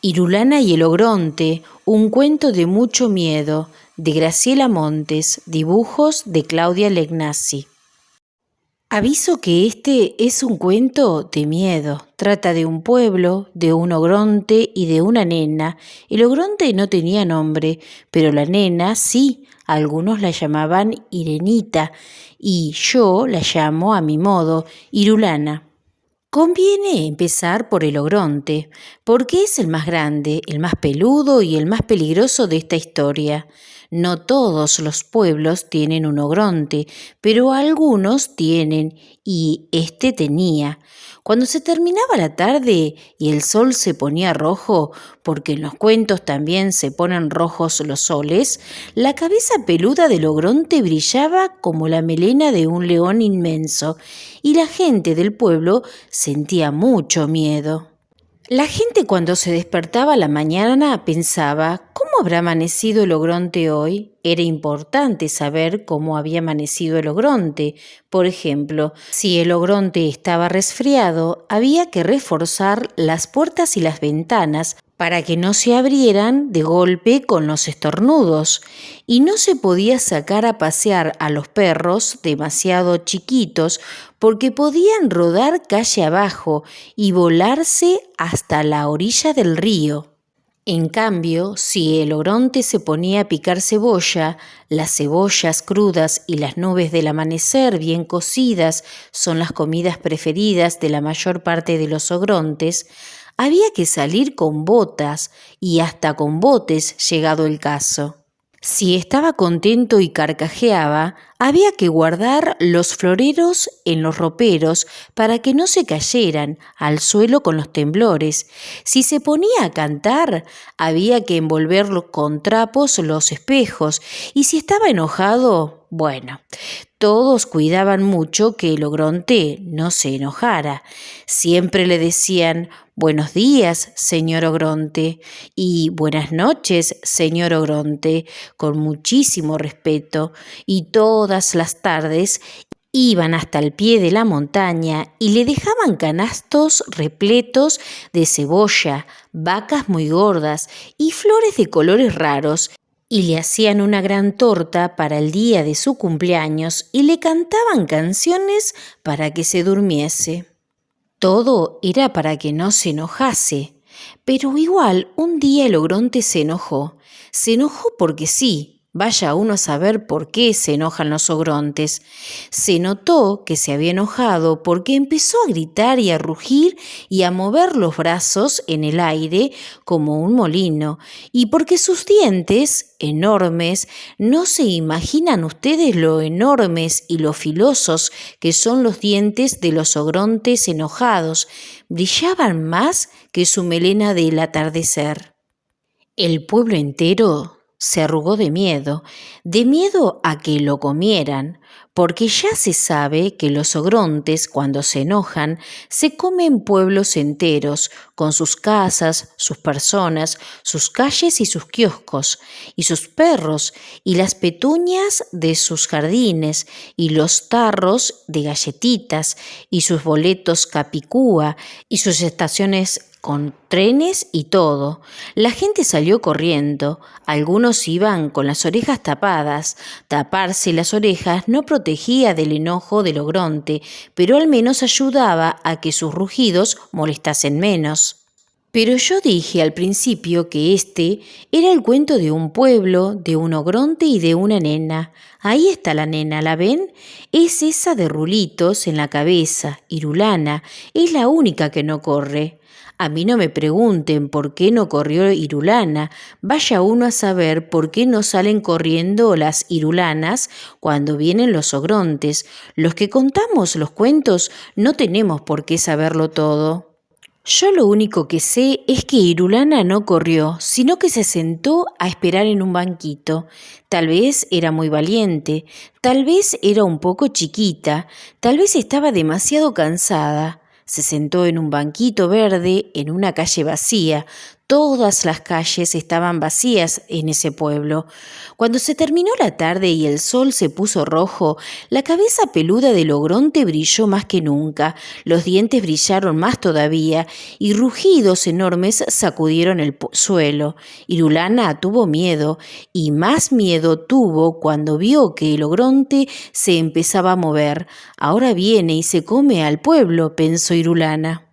Irulana y el Ogronte, un cuento de mucho miedo, de Graciela Montes, dibujos de Claudia Legnassi. Aviso que este es un cuento de miedo. Trata de un pueblo, de un ogronte y de una nena. El ogronte no tenía nombre, pero la nena sí. Algunos la llamaban Irenita y yo la llamo a mi modo, Irulana. Conviene empezar por el ogronte, porque es el más grande, el más peludo y el más peligroso de esta historia. No todos los pueblos tienen un ogronte, pero algunos tienen, y este tenía. Cuando se terminaba la tarde y el sol se ponía rojo, porque en los cuentos también se ponen rojos los soles, la cabeza peluda del ogronte brillaba como la melena de un león inmenso, y la gente del pueblo sentía mucho miedo. La gente cuando se despertaba a la mañana pensaba, ¿cómo habrá amanecido el ogronte hoy? Era importante saber cómo había amanecido el ogronte. Por ejemplo, si el ogronte estaba resfriado, había que reforzar las puertas y las ventanas para que no se abrieran de golpe con los estornudos, y no se podía sacar a pasear a los perros demasiado chiquitos porque podían rodar calle abajo y volarse hasta la orilla del río. En cambio, si el ogronte se ponía a picar cebolla, las cebollas crudas y las nubes del amanecer bien cocidas son las comidas preferidas de la mayor parte de los ogrontes, había que salir con botas y hasta con botes llegado el caso. Si estaba contento y carcajeaba, había que guardar los floreros en los roperos para que no se cayeran al suelo con los temblores. Si se ponía a cantar, había que envolver con trapos los espejos. Y si estaba enojado, bueno, todos cuidaban mucho que el ogronte no se enojara. Siempre le decían, buenos días, señor ogronte, y buenas noches, señor ogronte, con muchísimo respeto, y todas las tardes iban hasta el pie de la montaña y le dejaban canastos repletos de cebolla, vacas muy gordas y flores de colores raros, y le hacían una gran torta para el día de su cumpleaños y le cantaban canciones para que se durmiese. Todo era para que no se enojase, pero igual un día el ogronte se enojó. Se enojó porque sí. Vaya uno a saber por qué se enojan los ogrontes. Se notó que se había enojado porque empezó a gritar y a rugir y a mover los brazos en el aire como un molino, y porque sus dientes, enormes, no se imaginan ustedes lo enormes y lo filosos que son los dientes de los ogrontes enojados, brillaban más que su melena del atardecer. El pueblo entero se arrugó de miedo a que lo comieran, porque ya se sabe que los ogrontes, cuando se enojan, se comen pueblos enteros, con sus casas, sus personas, sus calles y sus kioscos, y sus perros, y las petuñas de sus jardines, y los tarros de galletitas, y sus boletos capicúa, y sus estaciones con trenes y todo. La gente salió corriendo, algunos iban con las orejas tapadas. Taparse las orejas no protegía del enojo del ogronte, pero al menos ayudaba a que sus rugidos molestasen menos. Pero yo dije al principio que este era el cuento de un pueblo, de un ogronte y de una nena. Ahí está la nena, ¿la ven? Es esa de rulitos en la cabeza, Irulana, es la única que no corre. A mí no me pregunten por qué no corrió Irulana, vaya uno a saber por qué no salen corriendo las irulanas cuando vienen los ogrontes. Los que contamos los cuentos no tenemos por qué saberlo todo. Yo lo único que sé es que Irulana no corrió, sino que se sentó a esperar en un banquito. Tal vez era muy valiente, tal vez era un poco chiquita, tal vez estaba demasiado cansada. Se sentó en un banquito verde en una calle vacía. Todas las calles estaban vacías en ese pueblo. Cuando se terminó la tarde y el sol se puso rojo, la cabeza peluda del ogronte brilló más que nunca, los dientes brillaron más todavía y rugidos enormes sacudieron el suelo. Irulana tuvo miedo y más miedo tuvo cuando vio que el ogronte se empezaba a mover. Ahora viene y se come al pueblo, pensó Irulana.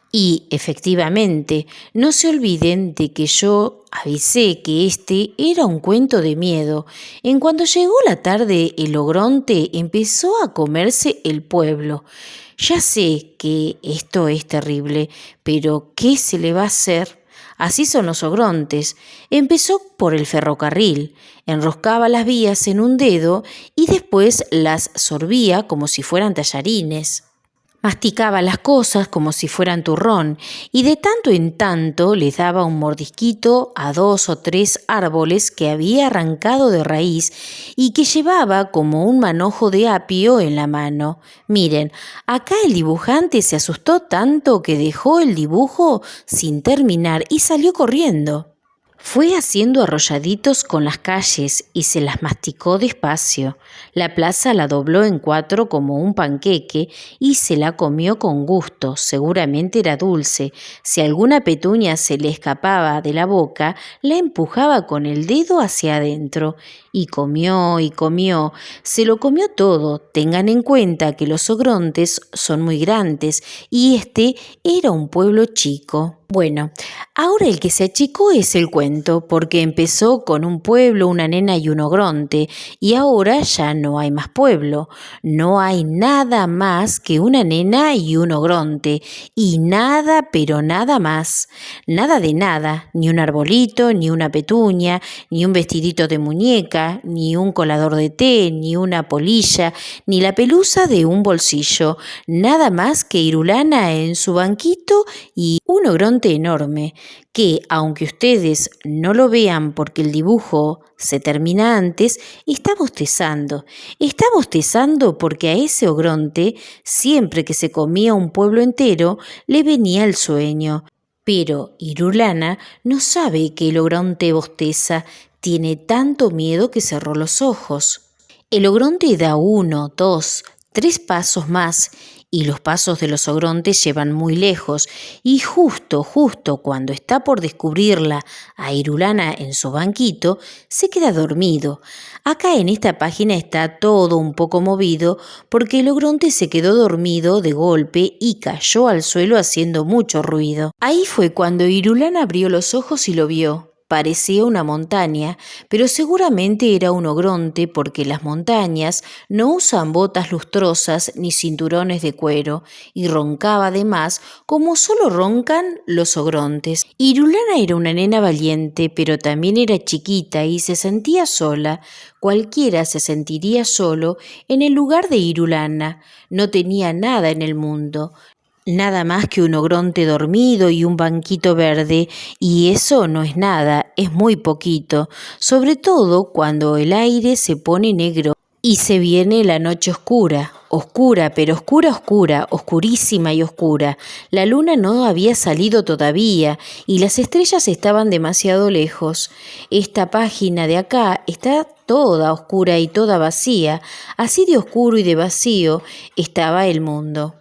Y, efectivamente, no se olviden de que yo avisé que este era un cuento de miedo. En cuanto llegó la tarde, el ogronte empezó a comerse el pueblo. Ya sé que esto es terrible, pero ¿qué se le va a hacer? Así son los ogrontes. Empezó por el ferrocarril, enroscaba las vías en un dedo y después las sorbía como si fueran tallarines. Masticaba las cosas como si fueran turrón y de tanto en tanto les daba un mordisquito a 2 o 3 árboles que había arrancado de raíz y que llevaba como un manojo de apio en la mano. Miren, acá el dibujante se asustó tanto que dejó el dibujo sin terminar y salió corriendo. Fue haciendo arrolladitos con las calles y se las masticó despacio. La plaza la dobló en 4 como un panqueque y se la comió con gusto, seguramente era dulce. Si alguna petunia se le escapaba de la boca, la empujaba con el dedo hacia adentro. Y comió, se lo comió todo. Tengan en cuenta que los ogrontes son muy grandes y este era un pueblo chico. Bueno, ahora el que se achicó es el cuento, porque empezó con un pueblo, una nena y un ogronte, y ahora ya no hay más pueblo. No hay nada más que una nena y un ogronte, y nada, pero nada más. Nada de nada, ni un arbolito, ni una petunia, ni un vestidito de muñeca, ni un colador de té, ni una polilla, ni la pelusa de un bolsillo. Nada más que Irulana en su banquito y un ogronte enorme que, aunque ustedes no lo vean porque el dibujo se termina antes, está bostezando. Está bostezando porque a ese ogronte, siempre que se comía un pueblo entero, le venía el sueño. Pero Irulana no sabe que el ogronte bosteza, tiene tanto miedo que cerró los ojos. El ogronte da 1, 2, 3 pasos más y los pasos de los ogrontes llevan muy lejos y justo cuando está por descubrirla a Irulana en su banquito, se queda dormido. Acá en esta página está todo un poco movido porque el ogronte se quedó dormido de golpe y cayó al suelo haciendo mucho ruido. Ahí fue cuando Irulana abrió los ojos y lo vio. Parecía una montaña, pero seguramente era un ogronte porque las montañas no usan botas lustrosas ni cinturones de cuero y roncaba además como solo roncan los ogrontes. Irulana era una nena valiente, pero también era chiquita y se sentía sola. Cualquiera se sentiría solo en el lugar de Irulana. No tenía nada en el mundo. Nada más que un ogronte dormido y un banquito verde, y eso no es nada, es muy poquito, sobre todo cuando el aire se pone negro y se viene la noche oscura, pero oscura, oscurísima y oscura. La luna no había salido todavía y las estrellas estaban demasiado lejos. Esta página de acá está toda oscura y toda vacía, así de oscuro y de vacío estaba el mundo.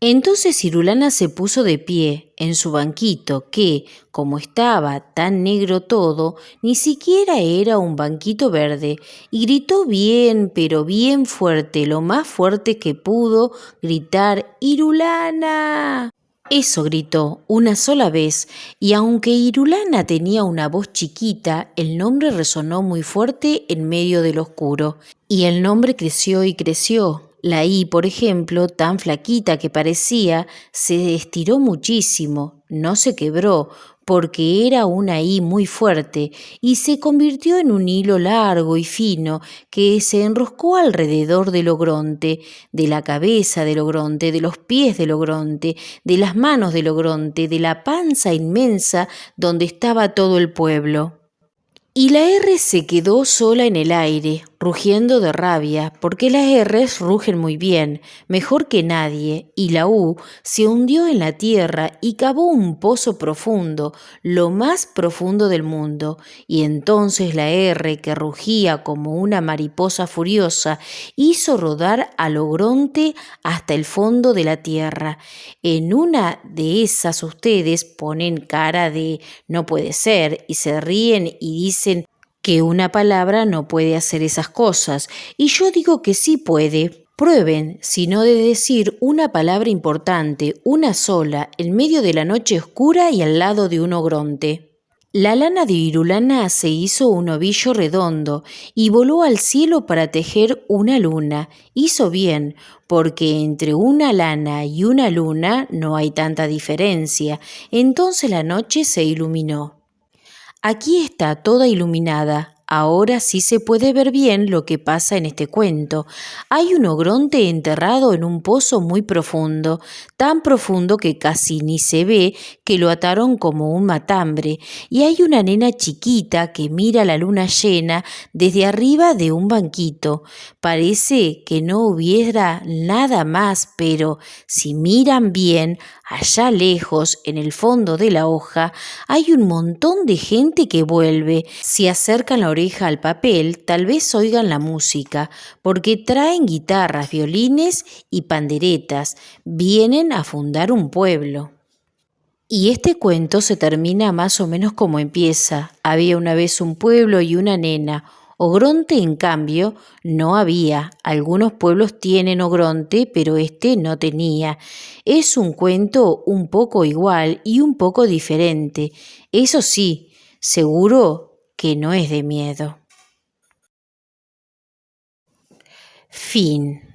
Entonces Irulana se puso de pie en su banquito que, como estaba tan negro todo, ni siquiera era un banquito verde, y gritó bien, pero bien fuerte, lo más fuerte que pudo gritar: ¡Irulana! Eso gritó una sola vez, y aunque Irulana tenía una voz chiquita, el nombre resonó muy fuerte en medio del oscuro, y el nombre creció y creció. La I, por ejemplo, tan flaquita que parecía, se estiró muchísimo, no se quebró, porque era una I muy fuerte, y se convirtió en un hilo largo y fino que se enroscó alrededor del ogronte, de la cabeza del ogronte, de los pies del ogronte, de las manos del ogronte, de la panza inmensa donde estaba todo el pueblo. Y la R se quedó sola en el aire, rugiendo de rabia, porque las R's rugen muy bien, mejor que nadie, y la U se hundió en la tierra y cavó un pozo profundo, lo más profundo del mundo, y entonces la R, que rugía como una mariposa furiosa, hizo rodar al ogronte hasta el fondo de la tierra. En una de esas ustedes ponen cara de no puede ser y se ríen y dicen que una palabra no puede hacer esas cosas, y yo digo que sí puede. Prueben, si no de decir una palabra importante, una sola, en medio de la noche oscura y al lado de un ogronte. La lana de Virulana se hizo un ovillo redondo y voló al cielo para tejer una luna. Hizo bien, porque entre una lana y una luna no hay tanta diferencia. Entonces la noche se iluminó. Aquí está toda iluminada. Ahora sí se puede ver bien lo que pasa en este cuento. Hay un ogronte enterrado en un pozo muy profundo, tan profundo que casi ni se ve, que lo ataron como un matambre, y hay una nena chiquita que mira la luna llena desde arriba de un banquito. Parece que no hubiera nada más, pero si miran bien, allá lejos, en el fondo de la hoja, hay un montón de gente que vuelve. Si acercan la oreja al papel, tal vez oigan la música, porque traen guitarras, violines y panderetas. Vienen a fundar un pueblo. Y este cuento se termina más o menos como empieza. Había una vez un pueblo y una nena. Ogronte, en cambio, no había. Algunos pueblos tienen ogronte, pero este no tenía. Es un cuento un poco igual y un poco diferente. Eso sí, seguro que no es de miedo. Fin.